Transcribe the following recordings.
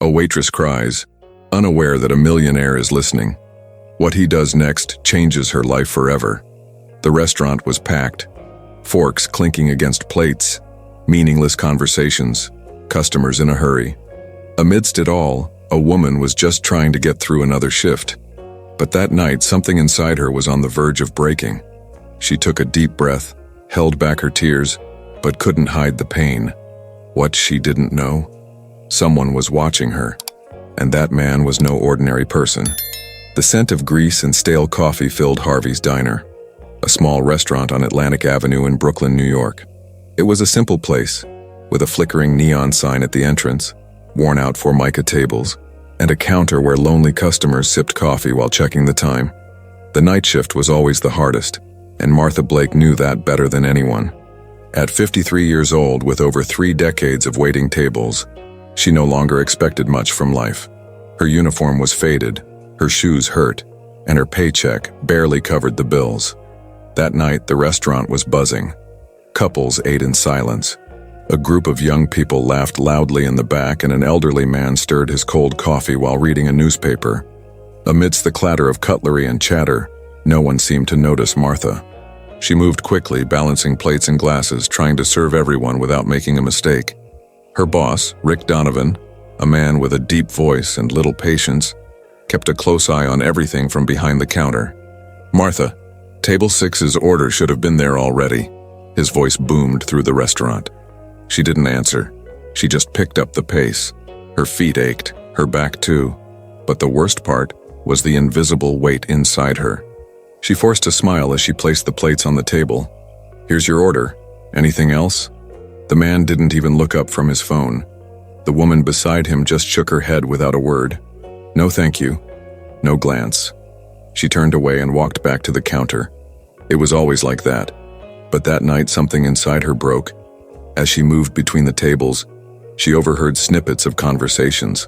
A waitress cries, unaware that a millionaire is listening. What he does next changes her life forever. The restaurant was packed, forks clinking against plates, meaningless conversations, customers in a hurry. Amidst it all, a woman was just trying to get through another shift. But that night, something inside her was on the verge of breaking. She took a deep breath, held back her tears, but couldn't hide the pain. What she didn't know? Someone was watching her, and that man was no ordinary person. The scent of grease and stale coffee filled Harvey's Diner, a small restaurant on Atlantic Avenue in Brooklyn, New York. It was a simple place, with a flickering neon sign at the entrance, worn-out Formica tables, and a counter where lonely customers sipped coffee while checking the time. The night shift was always the hardest, and Martha Blake knew that better than anyone. At 53 years old, with over 3 decades of waiting tables, she no longer expected much from life. Her uniform was faded, her shoes hurt, and her paycheck barely covered the bills. That night, the restaurant was buzzing. Couples ate in silence. A group of young people laughed loudly in the back, and an elderly man stirred his cold coffee while reading a newspaper. Amidst the clatter of cutlery and chatter, no one seemed to notice Martha. She moved quickly, balancing plates and glasses, trying to serve everyone without making a mistake. Her boss, Rick Donovan, a man with a deep voice and little patience, kept a close eye on everything from behind the counter. "Martha, Table 6's order should have been there already." His voice boomed through the restaurant. She didn't answer. She just picked up the pace. Her feet ached, her back too. But the worst part was the invisible weight inside her. She forced a smile as she placed the plates on the table. "Here's your order. Anything else?" The man didn't even look up from his phone. The woman beside him just shook her head without a word. "No thank you." No glance. She turned away and walked back to the counter. It was always like that. But that night something inside her broke. As she moved between the tables, she overheard snippets of conversations.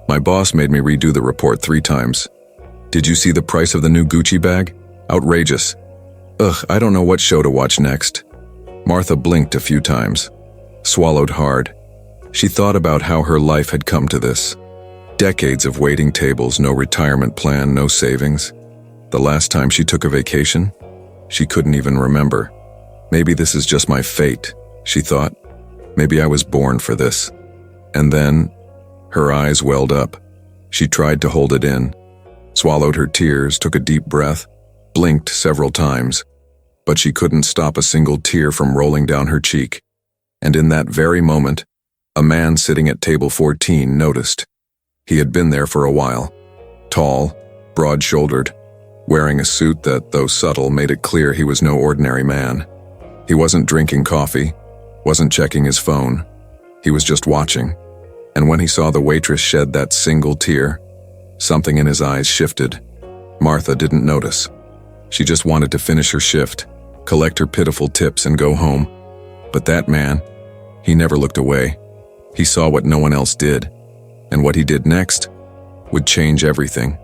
"My boss made me redo the report 3 times. Did you see the price of the new Gucci bag? Outrageous. Ugh, I don't know what show to watch next." Martha blinked a few times, swallowed hard. She thought about how her life had come to this. Decades of waiting tables, no retirement plan, no savings. The last time she took a vacation? She couldn't even remember. "Maybe this is just my fate," she thought. "Maybe I was born for this." And then, her eyes welled up. She tried to hold it in, swallowed her tears, took a deep breath, blinked several times, but she couldn't stop a single tear from rolling down her cheek. And in that very moment, a man sitting at table 14 noticed. He had been there for a while. Tall, broad-shouldered, wearing a suit that, though subtle, made it clear he was no ordinary man. He wasn't drinking coffee, wasn't checking his phone. He was just watching. And when he saw the waitress shed that single tear, something in his eyes shifted. Martha didn't notice. She just wanted to finish her shift, collect her pitiful tips, and go home. But that man, he never looked away. He saw what no one else did. And what he did next would change everything.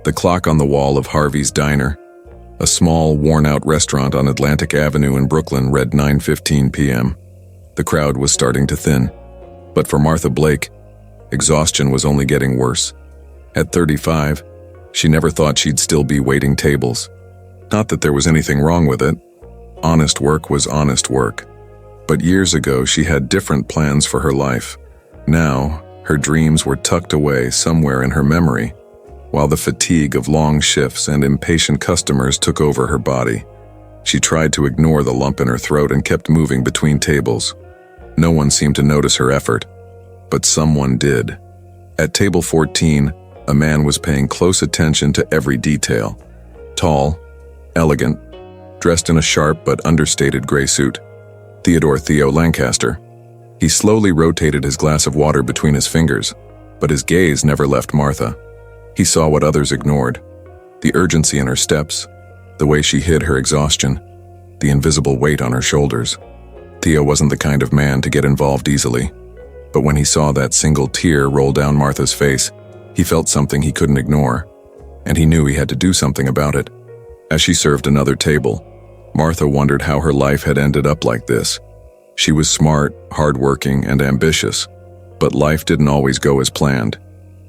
The clock on the wall of Harvey's Diner, a small, worn-out restaurant on Atlantic Avenue in Brooklyn, read 9:15 p.m. The crowd was starting to thin. But for Martha Blake, exhaustion was only getting worse. At 35, she never thought she'd still be waiting tables. Not that there was anything wrong with it. Honest work was honest work. But years ago, she had different plans for her life. Now, her dreams were tucked away somewhere in her memory, while the fatigue of long shifts and impatient customers took over her body. She tried to ignore the lump in her throat and kept moving between tables. No one seemed to notice her effort, but someone did. At table 14, a man was paying close attention to every detail. Tall, elegant, dressed in a sharp but understated gray suit. Theo Lancaster. He slowly rotated his glass of water between his fingers, but his gaze never left Martha. He saw what others ignored: the urgency in her steps, the way she hid her exhaustion, the invisible weight on her shoulders. Theo wasn't the kind of man to get involved easily, but when he saw that single tear roll down Martha's face, he felt something he couldn't ignore, and he knew he had to do something about it. As she served another table, Martha wondered how her life had ended up like this. She was smart, hardworking, and ambitious, But life didn't always go as planned.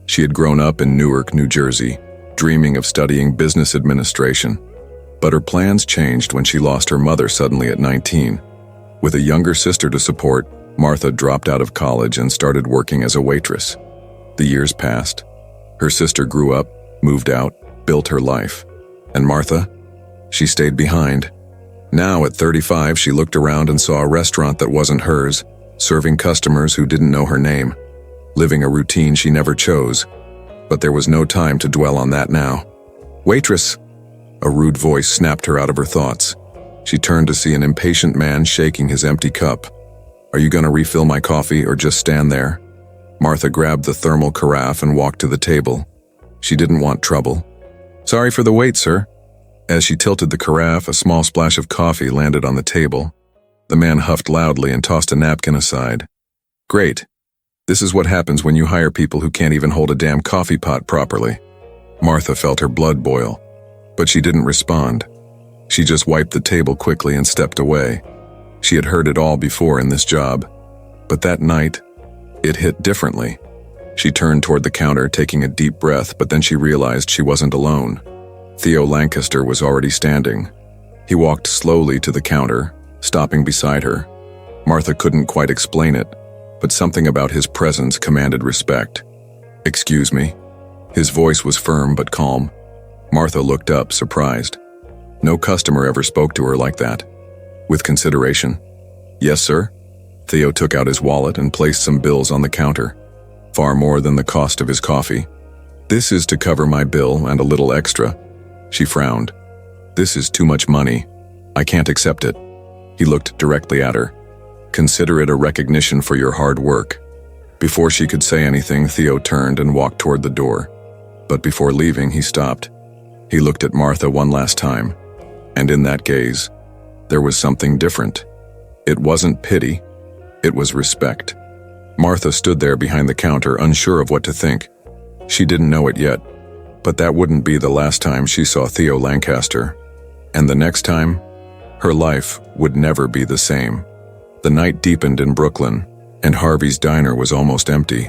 She had grown up in Newark, New Jersey, dreaming of studying business administration. But her plans changed when she lost her mother suddenly at 19. With a younger sister to support, Martha dropped out of college and started working as a waitress. The years passed. Her sister grew up, moved out, built her life. And Martha? She stayed behind. Now, at 35, she looked around and saw a restaurant that wasn't hers, serving customers who didn't know her name, living a routine she never chose. But there was no time to dwell on that now. "Waitress!" A rude voice snapped her out of her thoughts. She turned to see an impatient man shaking his empty cup. "Are you going to refill my coffee or just stand there?" Martha grabbed the thermal carafe and walked to the table. She didn't want trouble. "Sorry for the wait, sir." As she tilted the carafe, a small splash of coffee landed on the table. The man huffed loudly and tossed a napkin aside. "Great. This is what happens when you hire people who can't even hold a damn coffee pot properly." Martha felt her blood boil, but she didn't respond. She just wiped the table quickly and stepped away. She had heard it all before in this job. But that night, it hit differently. She turned toward the counter, taking a deep breath, but then she realized she wasn't alone. Theo Lancaster was already standing. He walked slowly to the counter, stopping beside her. Martha couldn't quite explain it, but something about his presence commanded respect. "Excuse me." His voice was firm but calm. Martha looked up, surprised. No customer ever spoke to her like that. With consideration. "Yes, sir." Theo took out his wallet and placed some bills on the counter. Far more than the cost of his coffee. "This is to cover my bill and a little extra." She frowned. "This is too much money. I can't accept it." He looked directly at her. "Consider it a recognition for your hard work." Before she could say anything, Theo turned and walked toward the door. But before leaving, he stopped. He looked at Martha one last time, and in that gaze, there was something different. It wasn't pity, it was respect. Martha stood there behind the counter, unsure of what to think. She didn't know it yet, but that wouldn't be the last time she saw Theo Lancaster. And the next time, her life would never be the same. The night deepened in Brooklyn, and Harvey's diner was almost empty.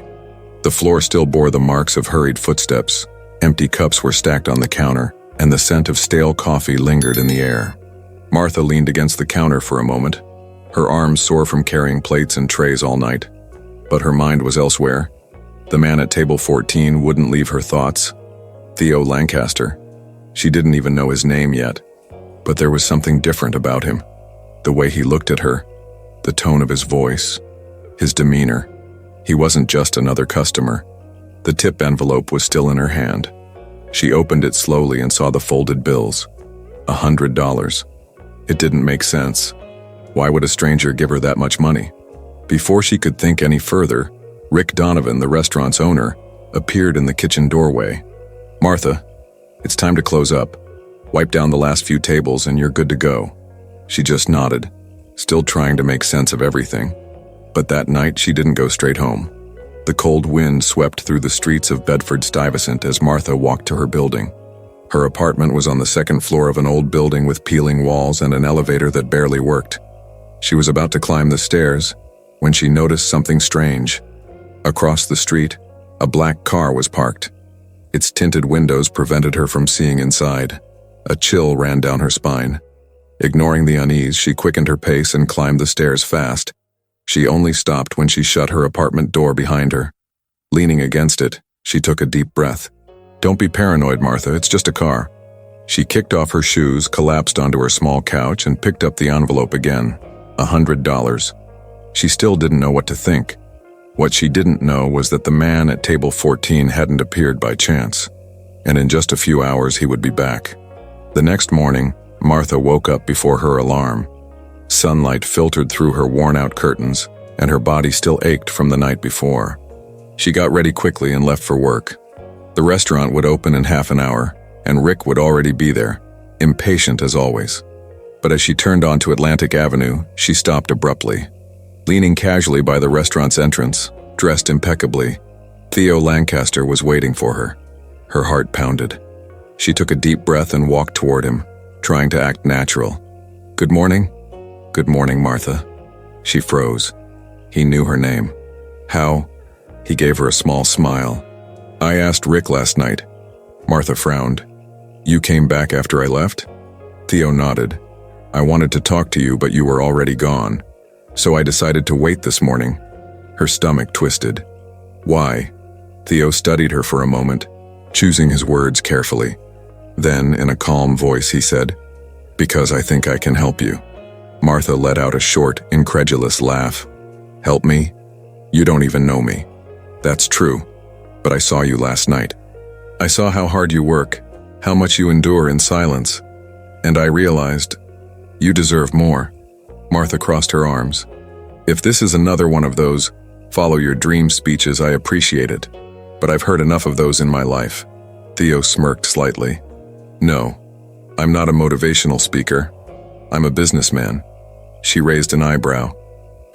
The floor still bore the marks of hurried footsteps. Empty cups were stacked on the counter, and the scent of stale coffee lingered in the air. Martha leaned against the counter for a moment, her arms sore from carrying plates and trays all night. But her mind was elsewhere. The man at table 14 wouldn't leave her thoughts. Theo Lancaster. She didn't even know his name yet, but there was something different about him. The way he looked at her, the tone of his voice, his demeanor. He wasn't just another customer. The tip envelope was still in her hand. She opened it slowly and saw the folded bills. $100. It didn't make sense. Why would a stranger give her that much money? Before she could think any further, Rick Donovan, the restaurant's owner, appeared in the kitchen doorway. "Martha, it's time to close up. Wipe down the last few tables and you're good to go." She just nodded, still trying to make sense of everything. But that night she didn't go straight home. The cold wind swept through the streets of Bedford-Stuyvesant as Martha walked to her building. Her apartment was on the second floor of an old building with peeling walls and an elevator that barely worked. She was about to climb the stairs when she noticed something strange. Across the street, a black car was parked. Its tinted windows prevented her from seeing inside. A chill ran down her spine. Ignoring the unease, she quickened her pace and climbed the stairs fast. She only stopped when she shut her apartment door behind her. Leaning against it, she took a deep breath. "Don't be paranoid, Martha, it's just a car." She kicked off her shoes, collapsed onto her small couch, and picked up the envelope again. $100. She still didn't know what to think. What she didn't know was that the man at table 14 hadn't appeared by chance, and in just a few hours he would be back. The next morning, Martha woke up before her alarm. Sunlight filtered through her worn-out curtains, and her body still ached from the night before. She got ready quickly and left for work. The restaurant would open in half an hour, and Rick would already be there, impatient as always. But as she turned onto Atlantic Avenue, she stopped abruptly. Leaning casually by the restaurant's entrance, dressed impeccably, Theo Lancaster was waiting for her. Her heart pounded. She took a deep breath and walked toward him, trying to act natural. "Good morning." "Good morning, Martha." She froze. He knew her name. How He gave her a small smile. I asked Rick last night. Martha frowned. You came back after I left? Theo nodded. I wanted to talk to you, but you were already gone. So I decided to wait this morning. Her stomach twisted. Why? Theo studied her for a moment, choosing his words carefully. Then, in a calm voice, he said, Because I think I can help you. Martha let out a short, incredulous laugh. Help me? You don't even know me. That's true, but I saw you last night. I saw how hard you work, how much you endure in silence, and I realized you deserve more. Martha crossed her arms. If this is another one of those follow your dream speeches, I appreciate it, but I've heard enough of those in my life. Theo smirked slightly. No, I'm not a motivational speaker. I'm a businessman. She raised an eyebrow.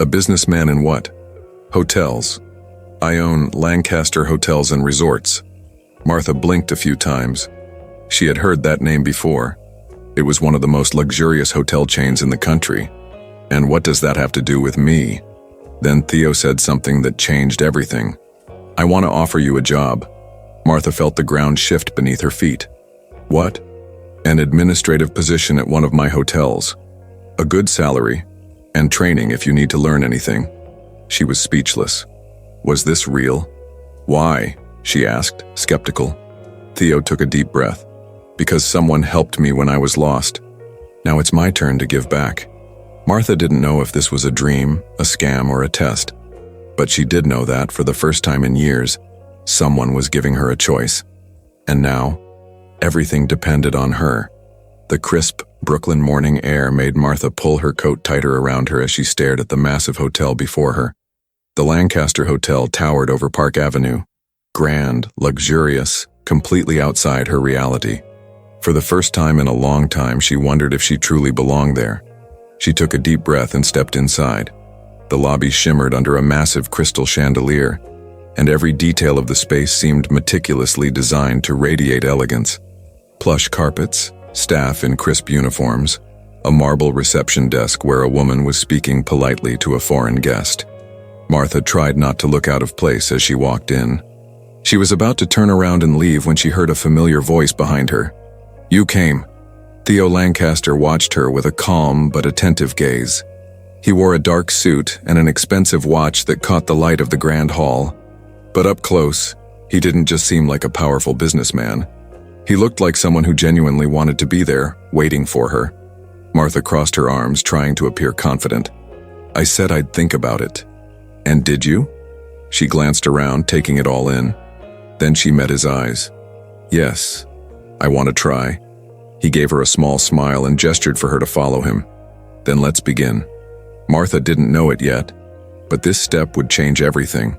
A businessman in what? Hotels. I own Lancaster Hotels and Resorts. Martha blinked a few times. She had heard that name before. It was one of the most luxurious hotel chains in the country. And what does that have to do with me? Then Theo said something that changed everything. I want to offer you a job. Martha felt the ground shift beneath her feet. What? An administrative position at one of my hotels. A good salary, and training if you need to learn anything. She was speechless. Was this real? Why? She asked, skeptical. Theo took a deep breath. Because someone helped me when I was lost. Now it's my turn to give back. Martha didn't know if this was a dream, a scam, or a test. But she did know that, for the first time in years, someone was giving her a choice. And now, everything depended on her. The crisp Brooklyn morning air made Martha pull her coat tighter around her as she stared at the massive hotel before her. The Lancaster Hotel towered over Park Avenue, grand, luxurious, completely outside her reality. For the first time in a long time, she wondered if she truly belonged there. She took a deep breath and stepped inside. The lobby shimmered under a massive crystal chandelier, and every detail of the space seemed meticulously designed to radiate elegance. Plush carpets, staff in crisp uniforms, a marble reception desk where a woman was speaking politely to a foreign guest. Martha tried not to look out of place as she walked in. She was about to turn around and leave when she heard a familiar voice behind her. You came. Theo Lancaster watched her with a calm but attentive gaze. He wore a dark suit and an expensive watch that caught the light of the grand hall. But up close, he didn't just seem like a powerful businessman. He looked like someone who genuinely wanted to be there, waiting for her. Martha crossed her arms, trying to appear confident. I said I'd think about it. And did you? She glanced around, taking it all in. Then she met his eyes. Yes, I want to try. He gave her a small smile and gestured for her to follow him. Then let's begin. Martha didn't know it yet, but this step would change everything.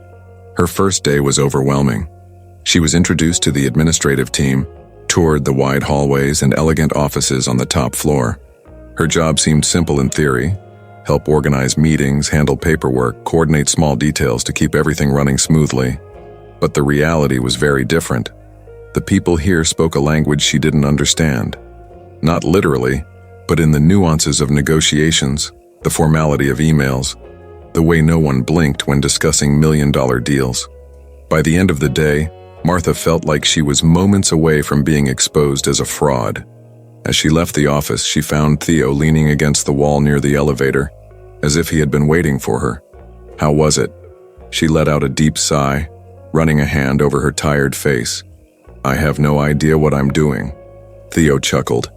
Her first day was overwhelming. She was introduced to the administrative team, toured the wide hallways and elegant offices on the top floor. Her job seemed simple in theory: help organize meetings, handle paperwork, coordinate small details to keep everything running smoothly. But the reality was very different. The people here spoke a language she didn't understand. Not literally, but in the nuances of negotiations, the formality of emails, the way no one blinked when discussing million-dollar deals. By the end of the day, Martha felt like she was moments away from being exposed as a fraud. As she left the office, she found Theo leaning against the wall near the elevator, as if he had been waiting for her. How was it? She let out a deep sigh, running a hand over her tired face. I have no idea what I'm doing. Theo chuckled.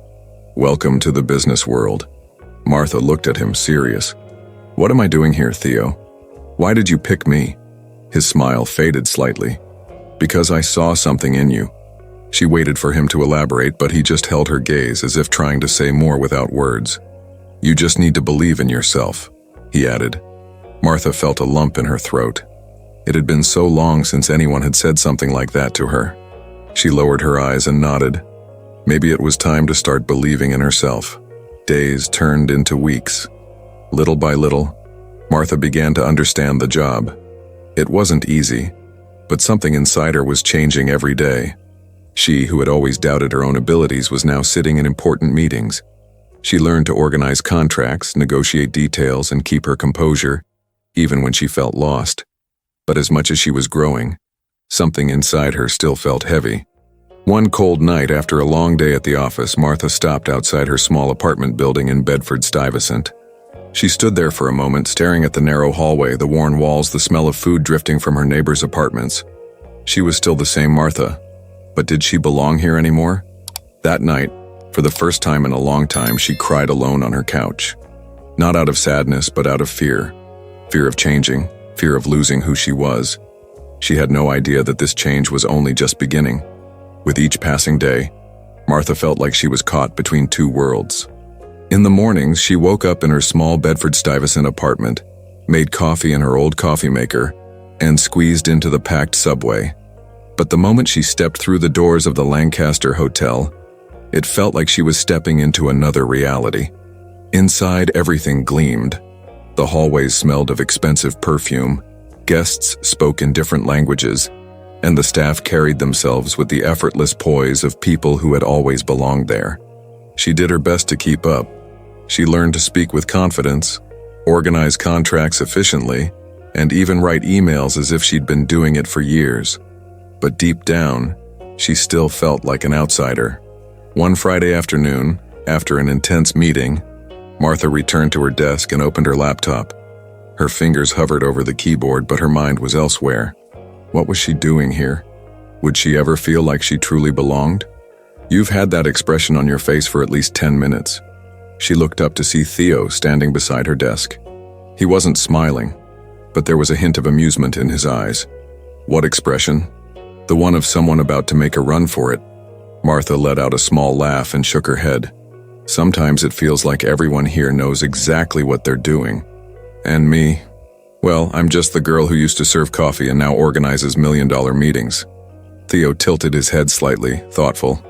Welcome to the business world. Martha looked at him, serious. What am I doing here, Theo? Why did you pick me? His smile faded slightly. Because I saw something in you. She waited for him to elaborate, but he just held her gaze as if trying to say more without words. You just need to believe in yourself, he added. Martha felt a lump in her throat. It had been so long since anyone had said something like that to her. She lowered her eyes and nodded. Maybe it was time to start believing in herself. Days turned into weeks. Little by little, Martha began to understand the job. It wasn't easy, but something inside her was changing every day. She, who had always doubted her own abilities, was now sitting in important meetings. She learned to organize contracts, negotiate details, and keep her composure, even when she felt lost. But as much as she was growing, something inside her still felt heavy. One cold night after a long day at the office, Martha stopped outside her small apartment building in Bedford-Stuyvesant. She stood there for a moment, staring at the narrow hallway, the worn walls, the smell of food drifting from her neighbors' apartments. She was still the same Martha, but did she belong here anymore? That night, for the first time in a long time, she cried alone on her couch. Not out of sadness, but out of fear. Fear of changing, fear of losing who she was. She had no idea that this change was only just beginning. With each passing day, Martha felt like she was caught between two worlds. In the mornings, she woke up in her small Bedford-Stuyvesant apartment, made coffee in her old coffee maker, and squeezed into the packed subway. But the moment she stepped through the doors of the Lancaster Hotel, it felt like she was stepping into another reality. Inside, everything gleamed. The hallways smelled of expensive perfume, guests spoke in different languages, and the staff carried themselves with the effortless poise of people who had always belonged there. She did her best to keep up. She learned to speak with confidence, organize contracts efficiently, and even write emails as if she'd been doing it for years. But deep down, she still felt like an outsider. One Friday afternoon, after an intense meeting, Martha returned to her desk and opened her laptop. Her fingers hovered over the keyboard, but her mind was elsewhere. What was she doing here? Would she ever feel like she truly belonged? You've had that expression on your face for at least 10 minutes. She looked up to see Theo standing beside her desk. He wasn't smiling, but there was a hint of amusement in his eyes. What expression? The one of someone about to make a run for it. Martha let out a small laugh and shook her head. Sometimes it feels like everyone here knows exactly what they're doing. And me? Well, I'm just the girl who used to serve coffee and now organizes million-dollar meetings. Theo tilted his head slightly, thoughtful.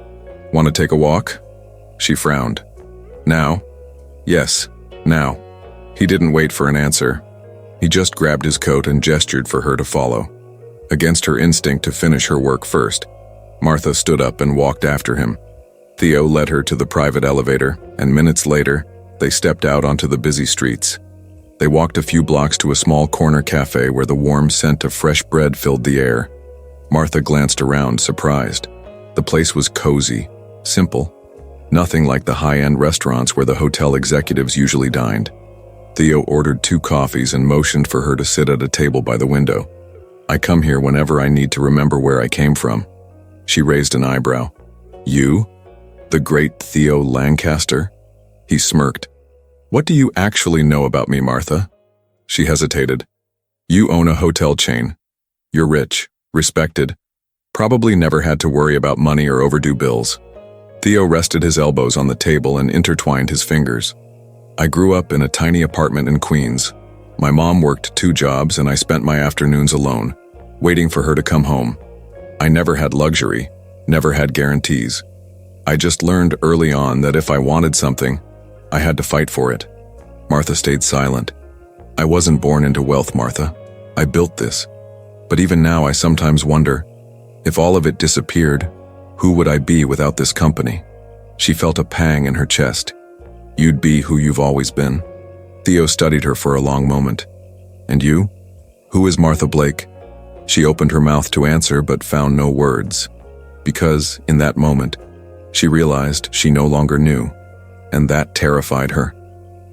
Want to take a walk? She frowned. Now? Yes, now. He didn't wait for an answer. He just grabbed his coat and gestured for her to follow. Against her instinct to finish her work first, Martha stood up and walked after him. Theo led her to the private elevator, and minutes later, they stepped out onto the busy streets. They walked a few blocks to a small corner cafe where the warm scent of fresh bread filled the air. Martha glanced around, surprised. The place was cozy, simple. Nothing like the high-end restaurants where the hotel executives usually dined. Theo ordered 2 coffees and motioned for her to sit at a table by the window. I come here whenever I need to remember where I came from. She raised an eyebrow. You? The great Theo Lancaster? He smirked. What do you actually know about me, Martha? She hesitated. You own a hotel chain. You're rich, respected, probably never had to worry about money or overdue bills. Theo rested his elbows on the table and intertwined his fingers. I grew up in a tiny apartment in Queens. My mom worked 2 jobs and I spent my afternoons alone, waiting for her to come home. I never had luxury, never had guarantees. I just learned early on that if I wanted something, I had to fight for it. Martha stayed silent. I wasn't born into wealth, Martha. I built this. But even now I sometimes wonder, if all of it disappeared, who would I be without this company? She felt a pang in her chest. You'd be who you've always been. Theo studied her for a long moment. And you? Who is Martha Blake? She opened her mouth to answer but found no words. Because, in that moment, she realized she no longer knew. And that terrified her.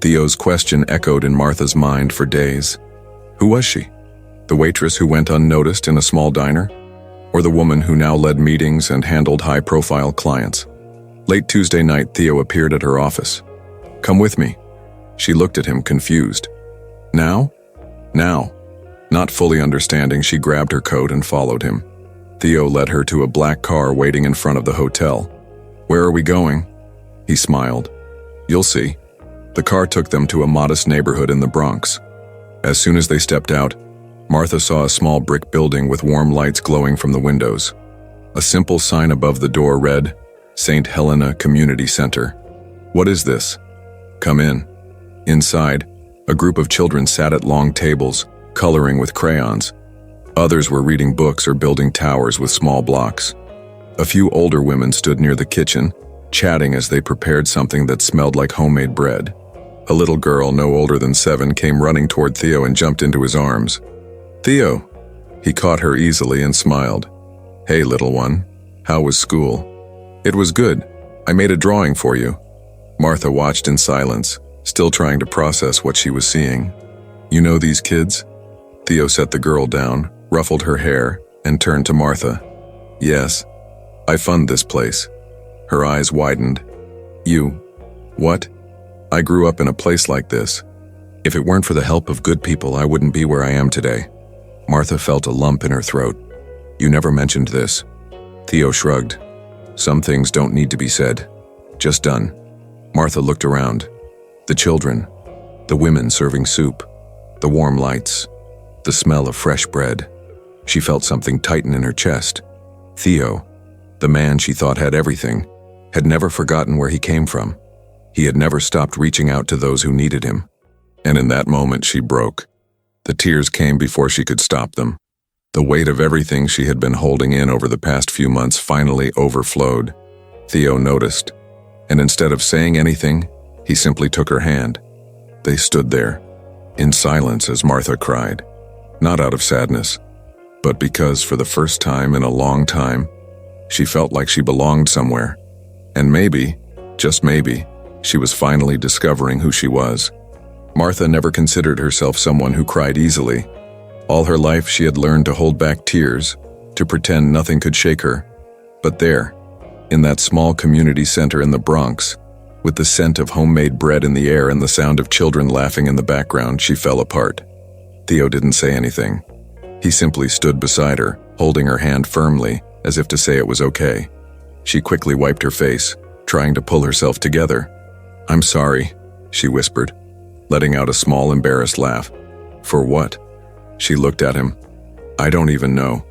Theo's question echoed in Martha's mind for days. Who was she? The waitress who went unnoticed in a small diner? Or the woman who now led meetings and handled high-profile clients? Late Tuesday night, Theo appeared at her office. Come with me. She looked at him, confused. Now? Now. Not fully understanding, she grabbed her coat and followed him. Theo led her to a black car waiting in front of the hotel. Where are we going? He smiled. You'll see. The car took them to a modest neighborhood in the Bronx. As soon as they stepped out, Martha saw a small brick building with warm lights glowing from the windows. A simple sign above the door read, St. Helena Community Center. What is this? Come in. Inside, a group of children sat at long tables, coloring with crayons. Others were reading books or building towers with small blocks. A few older women stood near the kitchen, chatting as they prepared something that smelled like homemade bread. A little girl, no older than 7, came running toward Theo and jumped into his arms. Theo, He caught her easily and smiled. "Hey, little one. How was school?" "It was good. I made a drawing for you." Martha watched in silence, still trying to process what she was seeing. "You know these kids?" Theo set the girl down, ruffled her hair, and turned to Martha. "Yes. I fund this place." Her eyes widened. "You? What?" "I grew up in a place like this. If it weren't for the help of good people, I wouldn't be where I am today." Martha felt a lump in her throat. "You never mentioned this." Theo shrugged. "Some things don't need to be said. Just done." Martha looked around. The children, the women serving soup, the warm lights, the smell of fresh bread. She felt something tighten in her chest. Theo, the man she thought had everything, had never forgotten where he came from. He had never stopped reaching out to those who needed him. And in that moment she broke. The tears came before she could stop them. The weight of everything she had been holding in over the past few months finally overflowed. Theo noticed, and instead of saying anything, he simply took her hand. They stood there, in silence as Martha cried, not out of sadness, but because for the first time in a long time, she felt like she belonged somewhere. And maybe, just maybe, she was finally discovering who she was. Martha never considered herself someone who cried easily. All her life she had learned to hold back tears, to pretend nothing could shake her. But there, in that small community center in the Bronx, with the scent of homemade bread in the air and the sound of children laughing in the background, she fell apart. Theo didn't say anything. He simply stood beside her, holding her hand firmly, as if to say it was okay. She quickly wiped her face, trying to pull herself together. "I'm sorry," she whispered, letting out a small embarrassed laugh. "For what?" She looked at him. "I don't even know.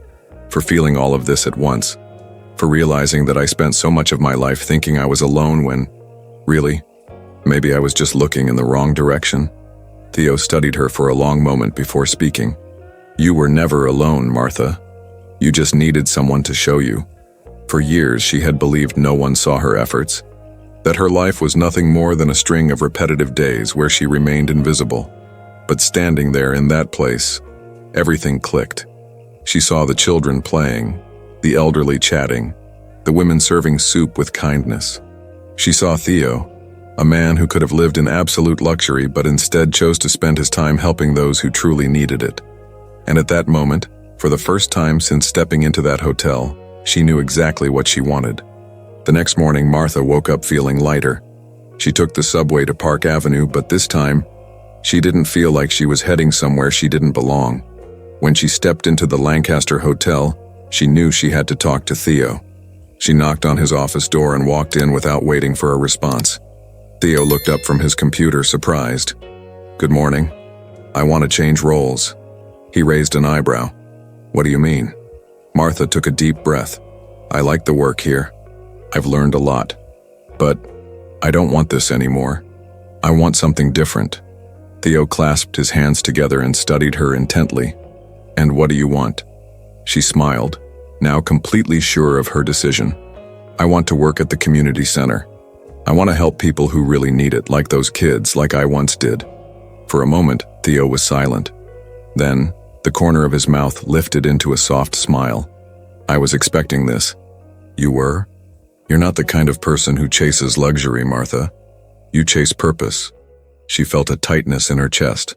For feeling all of this at once. For realizing that I spent so much of my life thinking I was alone when, really, maybe I was just looking in the wrong direction." Theo studied her for a long moment before speaking. "You were never alone, Martha. You just needed someone to show you." For years she had believed no one saw her efforts, that her life was nothing more than a string of repetitive days where she remained invisible. But standing there in that place, everything clicked. She saw the children playing, the elderly chatting, the women serving soup with kindness. She saw Theo, a man who could have lived in absolute luxury but instead chose to spend his time helping those who truly needed it. And at that moment, for the first time since stepping into that hotel, she knew exactly what she wanted. The next morning, Martha woke up feeling lighter. She took the subway to Park Avenue, but this time, she didn't feel like she was heading somewhere she didn't belong. When she stepped into the Lancaster Hotel, she knew she had to talk to Theo. She knocked on his office door and walked in without waiting for a response. Theo looked up from his computer, surprised. "Good morning. I want to change roles." He raised an eyebrow. "What do you mean?" Martha took a deep breath. "I like the work here. I've learned a lot. But I don't want this anymore. I want something different." Theo clasped his hands together and studied her intently. "And what do you want?" She smiled, now completely sure of her decision. "I want to work at the community center. I want to help people who really need it, like those kids, like I once did." For a moment, Theo was silent. Then, the corner of his mouth lifted into a soft smile. "I was expecting this." "You were? You're not the kind of person who chases luxury, Martha. You chase purpose." She felt a tightness in her chest.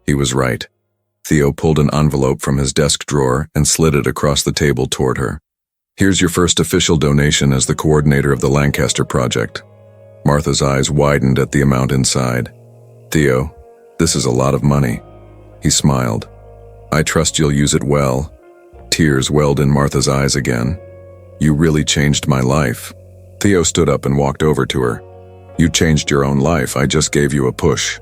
He was right. Theo pulled an envelope from his desk drawer and slid it across the table toward her. "Here's your first official donation as the coordinator of the Lancaster project." Martha's eyes widened at the amount inside. "Theo, this is a lot of money." He smiled. "I trust you'll use it well." Tears welled in Martha's eyes again. "You really changed my life." Theo stood up and walked over to her. "You changed your own life. I just gave you a push."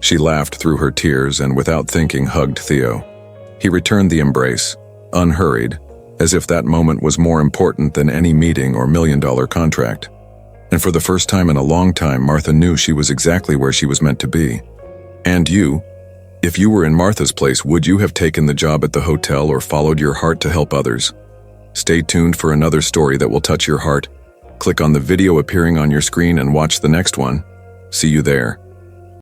She laughed through her tears and without thinking hugged Theo. He returned the embrace, unhurried, as if that moment was more important than any meeting or $1 million contract. And for the first time in a long time, Martha knew she was exactly where she was meant to be. And you? If you were in Martha's place, would you have taken the job at the hotel or followed your heart to help others? Stay tuned for another story that will touch your heart. Click on the video appearing on your screen and watch the next one. See you there.